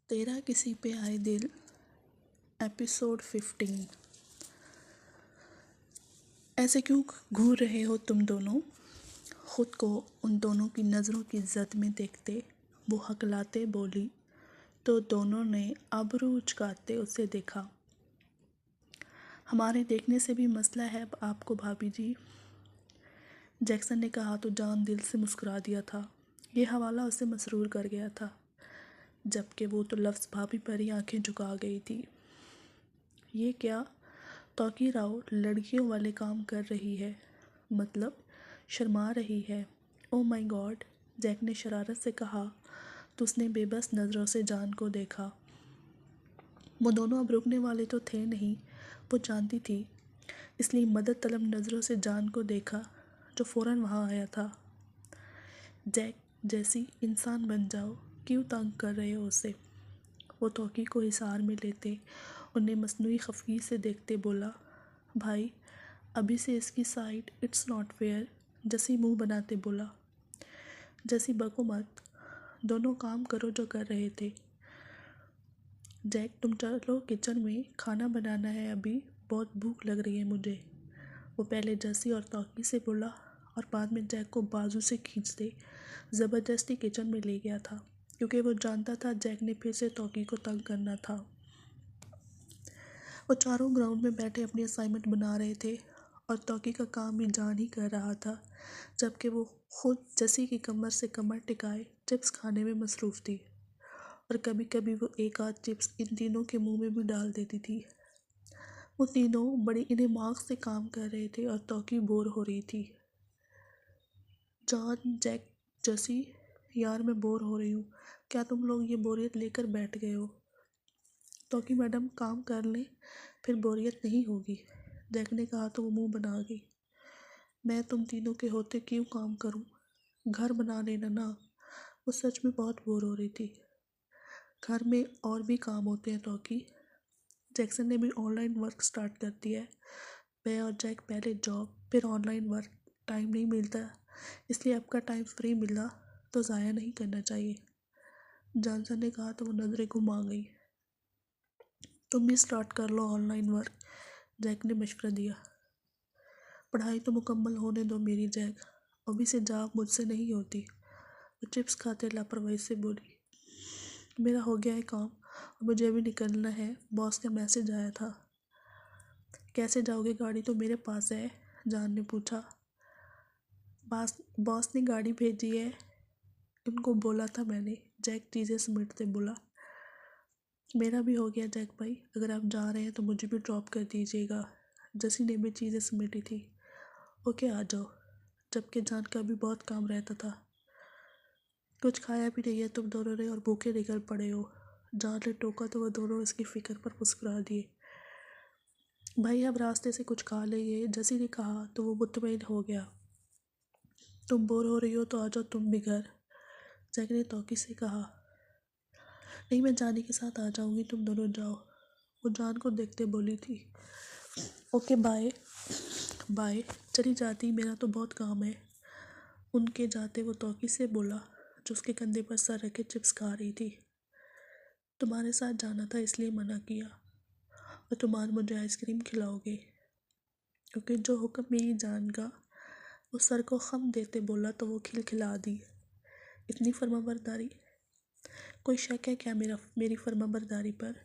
तेरा किसी पे आए दिल एपिसोड 15। ऐसे क्यों घूर रहे हो तुम दोनों? खुद को उन दोनों की नज़रों की जद में देखते वो हकलाते बोली, तो दोनों ने आबरू उचकाते उसे देखा। हमारे देखने से भी मसला है अब आपको भाभी जी, जैक्सन ने कहा तो जान दिल से मुस्कुरा दिया था। ये हवाला उसे मसरूर कर गया था, जबकि वो तो लफ्ज़ भाभी पर ही आंखें झुका गई थी। ये क्या? तौकी राव लड़कियों वाले काम कर रही है, मतलब शर्मा रही है। ओ माय गॉड, जैक ने शरारत से कहा तो उसने बेबस नज़रों से जान को देखा। वो दोनों अब रुकने वाले तो थे नहीं, वो जानती थी, इसलिए मदद तलब नज़रों से जान को देखा, जो फ़ौरन वहाँ आया था। जैक जैसी इंसान बन जाओ, क्यों तंग कर रहे हो उसे? वो तौकी को हिसार में लेते उन्हें मसनूई खफगी से देखते बोला, भाई अभी से इसकी साइड इट्स नॉट फेयर। जैसी मुंह बनाते बोला, जैसी बको मत, दोनों काम करो जो कर रहे थे। जैक तुम चलो किचन में, खाना बनाना है, अभी बहुत भूख लग रही है मुझे। वो पहले जैसी और तौकी से बोला और बाद में जैक को बाजू से खींचते ज़बरदस्ती किचन में ले गया था, क्योंकि वो जानता था जैक ने फिर से तौकी को तंग करना था। वो चारों ग्राउंड में बैठे अपनी असाइनमेंट बना रहे थे और तौकी का काम भी जान ही कर रहा था, जबकि वो खुद जैसी की कमर से कमर टिकाए चिप्स खाने में मसरूफ़ थी, और कभी कभी वो एक आध चिप्स इन तीनों के मुंह में भी डाल देती थी। वो तीनों बड़ी इन्हें मार्क्स से काम कर रहे थे और तौकी बोर हो रही थी। जॉन, जैक, जैसी, यार मैं बोर हो रही हूँ, क्या तुम लोग ये बोरियत लेकर बैठ गए हो? तौकी मैडम काम कर लें, फिर बोरियत नहीं होगी, जैक ने कहा तो वो मुंह बना गई। मैं तुम तीनों के होते क्यों काम करूं? घर बना लेना ना। वो सच में बहुत बोर हो रही थी। घर में और भी काम होते हैं तौकी, जैक्सन ने भी ऑनलाइन वर्क स्टार्ट कर दिया है। मैं और जैक पहले जॉब फिर ऑनलाइन वर्क, टाइम नहीं मिलता, इसलिए आपका टाइम फ्री मिला तो ज़ाया नहीं करना चाहिए। जॉनसन ने कहा तो वो नज़रें घुमा गई। तुम भी स्टार्ट कर लो ऑनलाइन वर्क, जैक ने मशवरा दिया। पढ़ाई तो मुकम्मल होने दो मेरी जैक, अभी से जाग मुझसे नहीं होती। वो चिप्स खाते लापरवाही से बोली, मेरा हो गया है काम और मुझे अभी निकलना है, बॉस का मैसेज आया था। कैसे जाओगे? गाड़ी तो मेरे पास है, जान ने पूछा। बॉस ने गाड़ी भेजी है, उनको बोला था मैंने, जैक चीज़ें समेटते बोला। मेरा भी हो गया जैक भाई, अगर आप जा रहे हैं तो मुझे भी ड्रॉप कर दीजिएगा, जैसी ने भी चीज़ें समेटी थी। ओके आ जाओ, जबकि जान का भी बहुत काम रहता था। कुछ खाया भी नहीं है तुम दोनों ने और भूखे निकल पड़े हो, जान ने टोका तो वह दोनों इसकी फ़िक्र पर मुस्कुरा दिए। भाई अब रास्ते से कुछ खा लेंगे, जैसी ने कहा तो वो मुतमईन हो गया। तुम बोर हो रही हो तो आ जाओ तुम भी घर, जैक ने तौकी से कहा। नहीं, मैं जानी के साथ आ जाऊंगी, तुम दोनों जाओ, वो जान को देखते बोली थी। ओके बाय बाय, चली जाती, मेरा तो बहुत काम है। उनके जाते वो तौकी से बोला, जो उसके कंधे पर सर रखे चिप्स खा रही थी। तुम्हारे साथ जाना था इसलिए मना किया, और तुम आज मुझे आइसक्रीम खिलाओगे? क्योंकि जो हुक्म मेरी जान का, वो सर को खम देते बोला तो वो खिलखिला दी। इतनी फर्माबरदारी, कोई शक है क्या मेरी फर्माबरदारी पर?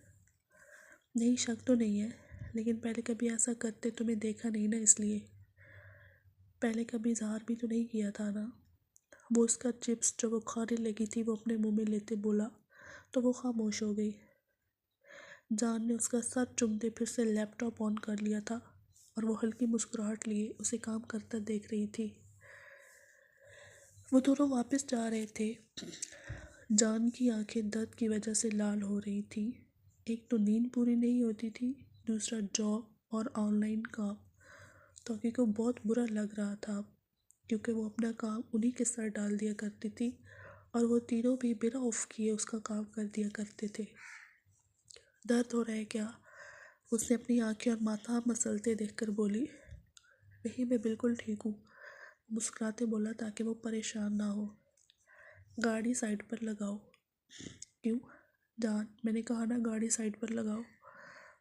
नहीं, शक तो नहीं है, लेकिन पहले कभी ऐसा करते तुम्हें देखा नहीं ना, इसलिए। पहले कभी इजहार भी तो नहीं किया था ना। वो उसका चिप्स जो वो खाने लगी थी वो अपने मुंह में लेते बोला तो वो खामोश हो गई। जान ने उसका सर चूमते फिर से लैपटॉप ऑन कर लिया था और वो हल्की मुस्कुराहट लिए उसे काम करता देख रही थी। वो दोनों वापस जा रहे थे। जान की आंखें दर्द की वजह से लाल हो रही थी। एक तो नींद पूरी नहीं होती थी, दूसरा जॉब और ऑनलाइन काम। तौकी को बहुत बुरा लग रहा था, क्योंकि वो अपना काम उन्हीं के सर डाल दिया करती थी और वो तीनों भी बिना ऑफ किए उसका काम कर दिया करते थे। दर्द हो रहा है क्या? उसने अपनी आंखें और माथा मसलते देखकर बोली। नहीं, मैं बिल्कुल ठीक हूँ, मुस्कुराते बोला ताकि वो परेशान ना हो। गाड़ी साइड पर लगाओ। क्यों? जान, मैंने कहा ना गाड़ी साइड पर लगाओ।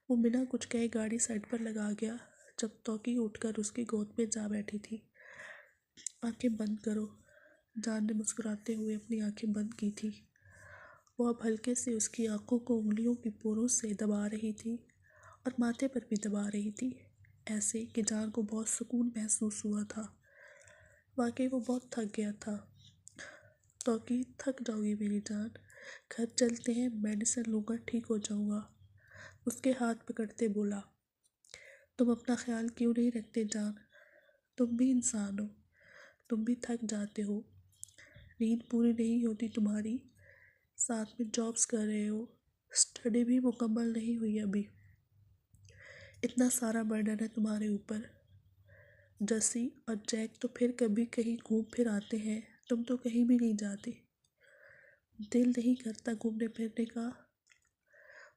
वो बिना कुछ कहे गाड़ी साइड पर लगा गया जब तौकी उठकर उसकी गोद में जा बैठी थी। आंखें बंद करो, जान ने मुस्कुराते हुए अपनी आंखें बंद की थी। वो अब हल्के से उसकी आंखों को उंगलियों की पोरों से दबा रही थी और माथे पर भी दबा रही थी, ऐसे कि जान को बहुत सुकून महसूस हुआ था। वाकई वो बहुत थक गया था। तौकी, थक जाओगी मेरी जान, घर चलते हैं, मेडिसिन लूँगा, ठीक हो जाऊँगा। उसके हाथ पकड़ते बोला। तुम अपना ख्याल क्यों नहीं रखते जान? तुम भी इंसान हो, तुम भी थक जाते हो, नींद पूरी नहीं होती तुम्हारी, साथ में जॉब्स कर रहे हो, स्टडी भी मुकम्मल नहीं हुई अभी, इतना सारा बर्डन है तुम्हारे ऊपर। जसी और जैक तो फिर कभी कहीं घूम फिर आते हैं, तुम तो कहीं भी नहीं जाते। दिल नहीं करता घूमने फिरने का?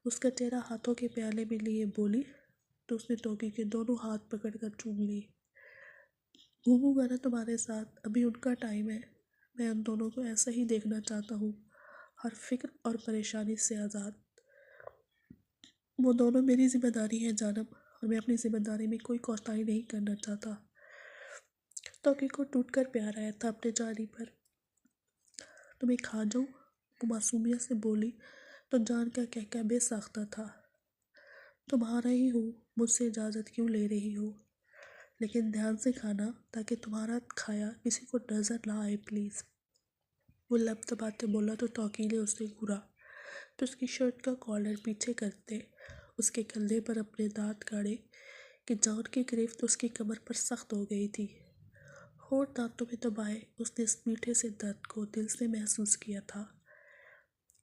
उसका चेहरा हाथों के प्याले में लिए बोली तो उसने तौकी के दोनों हाथ पकड़कर चूम लिए। घूमूंगा ना तुम्हारे साथ, अभी उनका टाइम है, मैं उन दोनों को ऐसा ही देखना चाहता हूँ, हर फिक्र और परेशानी से आज़ाद। वो दोनों मेरी जिम्मेदारी है जानब, और मैं अपनी जिम्मेदारी में कोई कोताही नहीं करना चाहता। तौकी को टूट कर प्यार आया था अपने जानी पर। तुम्हें खा जाऊँ, वो मासूमियत से बोली तो जान का कहका बेसाख्ता था। तुम्हारा ही हूँ, मुझसे इजाज़त क्यों ले रही हो, लेकिन ध्यान से खाना ताकि तुम्हारा खाया किसी को नज़र ना आए प्लीज़। वो लब दबाते बोला तो तौकी ने उसे घूरा तो उसकी शर्ट का कॉलर पीछे करते उसके कंधे पर अपने दांत गाड़े कि जान की गिरफ्त उसकी कमर पर सख्त हो गई थी। होठ दांतों में दबाए उसने इस मीठे से दर्द को दिल से महसूस किया था।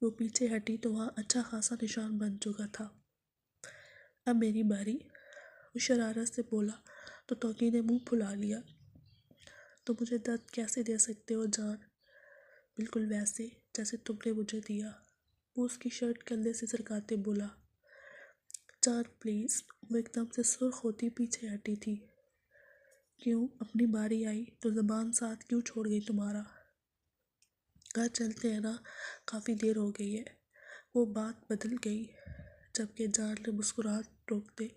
वो पीछे हटी तो वहाँ अच्छा खासा निशान बन चुका था। अब मेरी बारी, वो शरारत से बोला तो तौकी ने मुंह फुला लिया। तो मुझे दर्द कैसे दे सकते हो जान? बिल्कुल वैसे जैसे तुमने मुझे दिया, वो उसकी शर्ट कंधे से सरकाते बोला। जान प्लीज़, वो एकदम से सुर्ख होती पीछे हटी थी। क्यों, अपनी बारी आई तो ज़बान साथ क्यों छोड़ गई तुम्हारा? घर चलते हैं ना, काफ़ी देर हो गई है। वो बात बदल गई जबकि जान ने मुस्कुराहट रोकते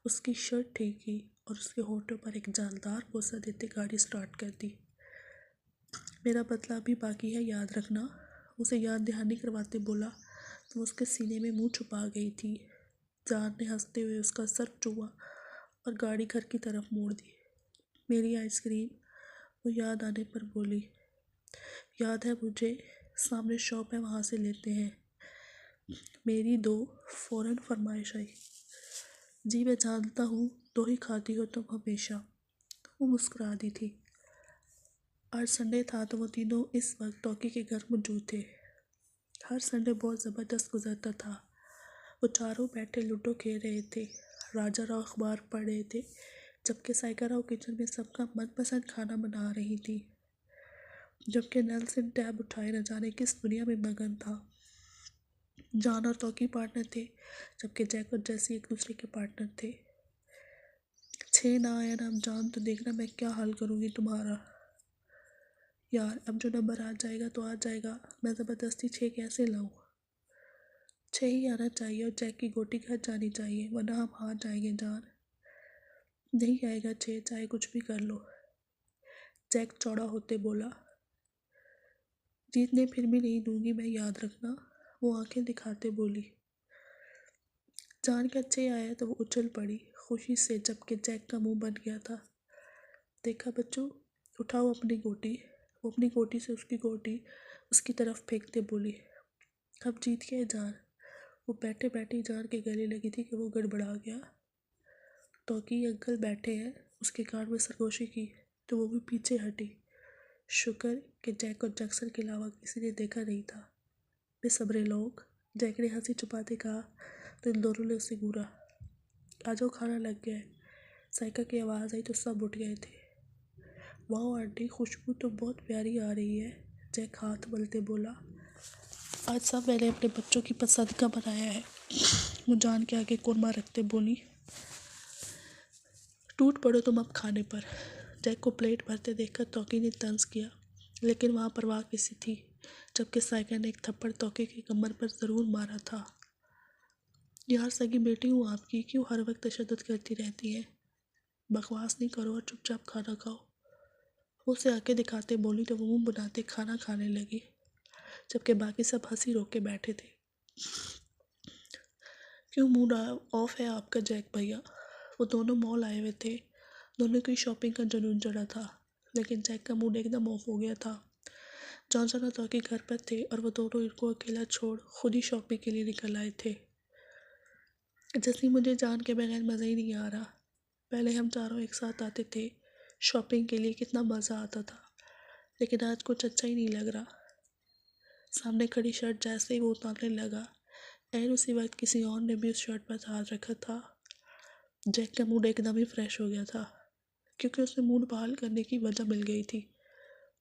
उसकी शर्ट ठीक की और उसके होठों पर एक जानदार बोसा देते गाड़ी स्टार्ट कर दी। मेरा बदला अभी बाकी है, याद रखना, उसे याद दहानी करवाते बोला तो उसके सीने में मुंह छुपा गई थी। जान ने हंसते हुए उसका सर चूमा और गाड़ी घर की तरफ मोड़ दी। मेरी आइसक्रीम, वो याद आने पर बोली। याद है मुझे, सामने शॉप है, वहाँ से लेते हैं। मेरी दो, फ़ौरन फरमाइश आई। जी मैं जानता हूँ, दो ही खाती हो तुम हमेशा। वो मुस्कुरा दी थी। आज संडे था तो वो तीनों इस वक्त तौकी के घर मौजूद थे। हर संडे बहुत ज़बरदस्त गुजरता था। वो चारों बैठे लूडो खेल रहे थे, राजा राव अखबार पढ़ रहे थे, जबकि साइका राव किचन में सबका मनपसंद खाना बना रही थी, जबकि नेल्सन टैब उठाए न जाने किस दुनिया में मगन था। जान और तौकी पार्टनर थे, जबकि जैक और जैसी एक दूसरे के पार्टनर थे। 6 ना आया नाम जान तो देखना मैं क्या हाल करूँगी तुम्हारा। यार अब जो नंबर आ जाएगा तो आ जाएगा, मैं ज़बरदस्ती 6 कैसे लाऊं? 6 ही आना चाहिए और जैक की गोटी घर जानी चाहिए, वरना हम हार जाएंगे जान। नहीं आएगा 6, चाहे कुछ भी कर लो, जैक चौड़ा होते बोला। जीतने फिर भी नहीं दूंगी मैं, याद रखना, वो आंखें दिखाते बोली। जान के अच्छे आया तो वो उछल पड़ी खुशी से, जबकि जैक का मुंह बन गया था। देखा बच्चों, उठाओ अपनी गोटी। वो अपनी गोटी से उसकी गोटी उसकी तरफ फेंकते बोली। अब जीत गए जान। वो बैठे बैठे जान के गले लगी थी कि वो गड़बड़ा गया। तौकी अंकल बैठे हैं, उसके कान में सरगोशी की तो वो भी पीछे हटी। शुक्र कि जैक और जैक्सन के अलावा किसी ने देखा नहीं था। बेसब्रे लोग, जैक ने हंसी छुपाते कहा तो इन दोनों ने उसे घूरा। आ जाओ, खाना लग गया है। साइका की आवाज़ आई तो सब उठ गए थे। वाह आंटी, खुशबू तो बहुत प्यारी आ रही है, जैक हाथ मलते बोला। आज सब मैंने अपने बच्चों की पसंद का बनाया है, वो जान के आगे कोरमा रखते बोली। टूट पड़ो तुम अब खाने पर। जैक को प्लेट भरते देखकर तौकी ने तंज किया, लेकिन वहाँ परवाह किसी थी। जबकि साइकिल ने एक थप्पड़ तोके की कमर पर ज़रूर मारा था। यार सगी बेटी हूँ आपकी, क्यों हर वक्त तशद्दुद करती रहती है? बकवास नहीं करो और चुपचाप खाना खाओ। वो उसे आके दिखाते बोली तो वो मुंह बनाते खाना खाने लगी, जबकि बाकी सब हंसी रोक के बैठे थे। क्यों मूड ऑफ है आपका जैक भैया? वो दोनों मॉल आए हुए थे, दोनों की शॉपिंग का जुनून चढ़ा था, लेकिन जैक का मूड एकदम ऑफ हो गया था। जॉनसन और तौकी घर पर थे और वो दोनों इनको अकेला छोड़ खुद ही शॉपिंग के लिए निकल आए थे। जैसे मुझे जान के बगैर मज़ा ही नहीं आ रहा। पहले हम चारों एक साथ आते थे शॉपिंग के लिए, कितना मज़ा आता था, लेकिन आज कुछ अच्छा ही नहीं लग रहा। सामने खड़ी शर्ट जैसे ही वो उतारने लगा, एन उसी वक्त किसी और ने भी उस शर्ट पर हाथ रखा था। जैक का मूड एकदम ही फ्रेश हो गया था, क्योंकि उसे मूड बहाल करने की वजह मिल गई थी।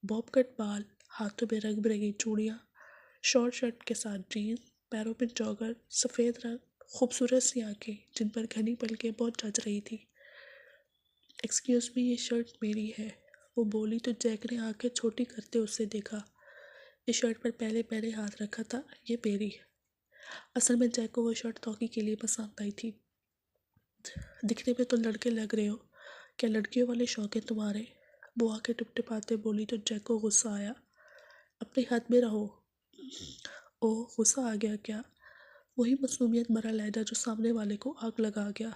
बॉब कट बाल, हाथों में रंग बिरंगी चूड़ियाँ, शॉर्ट शर्ट के साथ जीन्स, पैरों में जॉगर, सफ़ेद रंग, खूबसूरत सी आंखें जिन पर घनी पलकें बहुत जच रही थी। एक्सक्यूज़ मी, ये शर्ट मेरी है, वो बोली तो जैक ने आंखें छोटी करते उससे देखा। इस शर्ट पर पहले मैंने हाथ रखा था, ये मेरी है। असल में जैक को वो शर्ट तौकी के लिए पसंद आई थी। दिखने में तो लड़के लग रहे हो, क्या लड़कियों वाले शौक है तुम्हारे? वो आंखें टिपटिपाते बोली तो जैक को गुस्सा आया। अपने हाथ में रहो। ओह, गुस्सा आ गया क्या? वही मासूमियत भरा लहजा जो सामने वाले को आग लगा गया।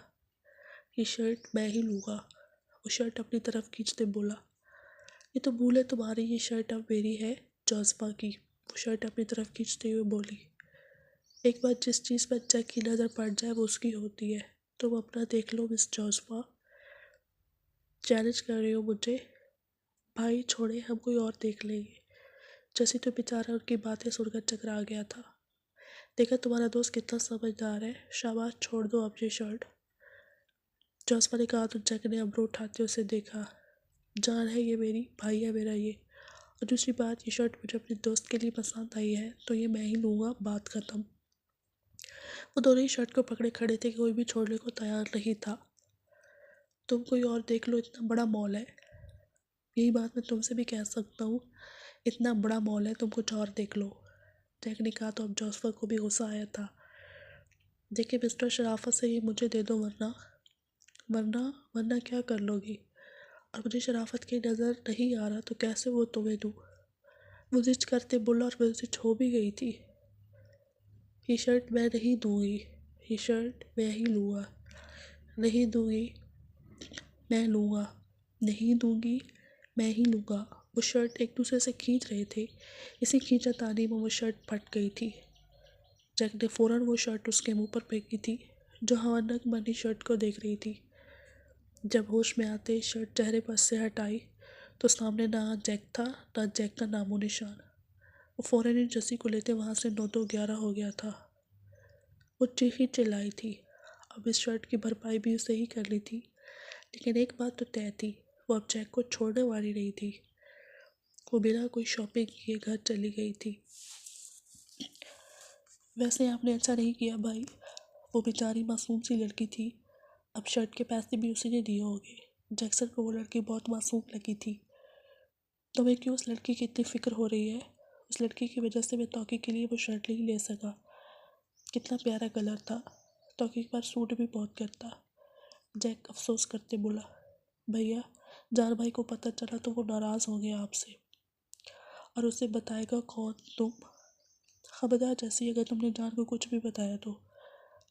ये शर्ट मैं ही लूँगा, वो शर्ट अपनी तरफ खींचते बोला। ये तो भूल है तुम्हारी, ये शर्ट अब मेरी है, जोज़फा की, वो शर्ट अपनी तरफ खींचते हुए बोली। एक बार जिस चीज़ पर जैक की नज़र पड़ जाए वो उसकी होती है। तुम अपना देख लो मिस जोज़फा। चैलेंज कर रहे हो मुझे? भाई छोड़े, हम कोई और देख लेंगे। जैसी तो बेचारा उनकी बातें सुनकर चकरा गया था। देखा तुम्हारा दोस्त कितना समझदार है, शाबाश, छोड़ दो अब ये शर्ट। जोसफा ने कहा तो जैक ने अब्रू उठाते उसे देखा। जान है ये मेरी, भाई है मेरा ये, और दूसरी बात, ये शर्ट मुझे अपने दोस्त के लिए पसंद आई है तो ये मैं ही लूँगा, बात ख़त्म। वो दोनों ही शर्ट को पकड़े खड़े थे, कोई भी छोड़ने को तैयार नहीं था। तुम कोई और देख लो, इतना बड़ा मॉल है। यही बात मैं तुमसे भी कह सकता हूँ, इतना बड़ा मॉल है, तुम कुछ और देख लो। जैक ने कहा तो अब जोसफा को भी गुस्सा आया था। देखिए मिस्टर शराफत से ये मुझे दे दो, वरना वरना वरना क्या कर लोगी? और मुझे शराफत की नज़र नहीं आ रहा तो कैसे वो तुम्हें दूँ? वो जिद करते बोला और वो जिद हो भी गई थी। ये शर्ट मैं नहीं दूँगी, ये शर्ट मैं ही लूँगा। नहीं दूँगी, मैं लूँगा। नहीं दूँगी, मैं ही लूँगा। वो शर्ट एक दूसरे से खींच रहे थे, इसी खींचातानी में वो शर्ट फट गई थी। जैक ने फ़ौरन वो शर्ट उसके मुंह पर फेंकी थी, जो हवानक बनी शर्ट को देख रही थी। जब होश में आते शर्ट चेहरे पर से हटाई तो सामने ना जैक था, ना जैक का नामो निशान। वो फ़ौरन ही जसी को लेते वहाँ से 9-2-11 हो गया था। वो चीखी चिल्लाई थी। अब इस शर्ट की भरपाई भी उसे ही करनी थी, लेकिन एक बात तो तय थी, वो अब जैक को छोड़ने वाली नहीं थी। वो बिना कोई शॉपिंग किए घर चली गई थी। वैसे आपने अच्छा नहीं किया भाई, वो बेचारी मासूम सी लड़की थी, अब शर्ट के पैसे भी उसी ने दिए होंगे। जैक्सन को वो लड़की बहुत मासूम लगी थी। तुम्हें क्यों उस लड़की की इतनी फ़िक्र हो रही है? उस लड़की की वजह से मैं तौकी के लिए वो शर्ट नहीं ले सका। कितना प्यारा कलर था, तौकी पर सूट भी बहुत करता। जैक अफसोस करते बोला। भैया, जार भाई को पता चला तो वो नाराज़ हो गया आपसे, और उसे बताएगा कौन? तुम? खबरदार जैसी, अगर तुमने जान को कुछ भी बताया तो।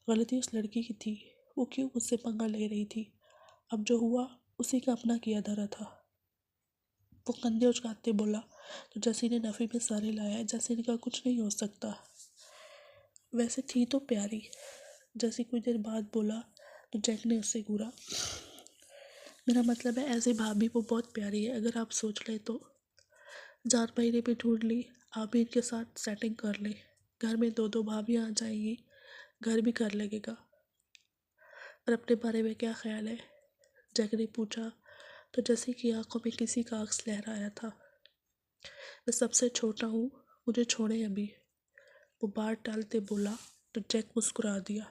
गलती उस लड़की की थी, वो क्यों मुझसे पंगा ले रही थी? अब जो हुआ उसी का अपना किया धरा था। वो कंधे उचकाते बोला तो जैसी ने नफ़ी में सारे लाया। जैसी ने कहा कुछ नहीं हो सकता, वैसे थी तो प्यारी। जैसी कुछ देर बाद बोला तो जैक ने उससे घूरा। मेरा मतलब है ऐसे भाभी वो बहुत प्यारी है, अगर आप सोच लें तो। जान भाई ने भी ढूंढ ली, आप भी इनके साथ सेटिंग कर लें, घर में 2-2 भाभी आ जाएंगी, घर भी कर लगेगा। और अपने बारे में क्या ख्याल है? जैक ने पूछा तो जैसी की आंखों में किसी का अक्स लहराया था। मैं सबसे छोटा हूँ, मुझे छोड़े अभी, वो बात टालते बोला तो जैक मुस्कुरा दिया।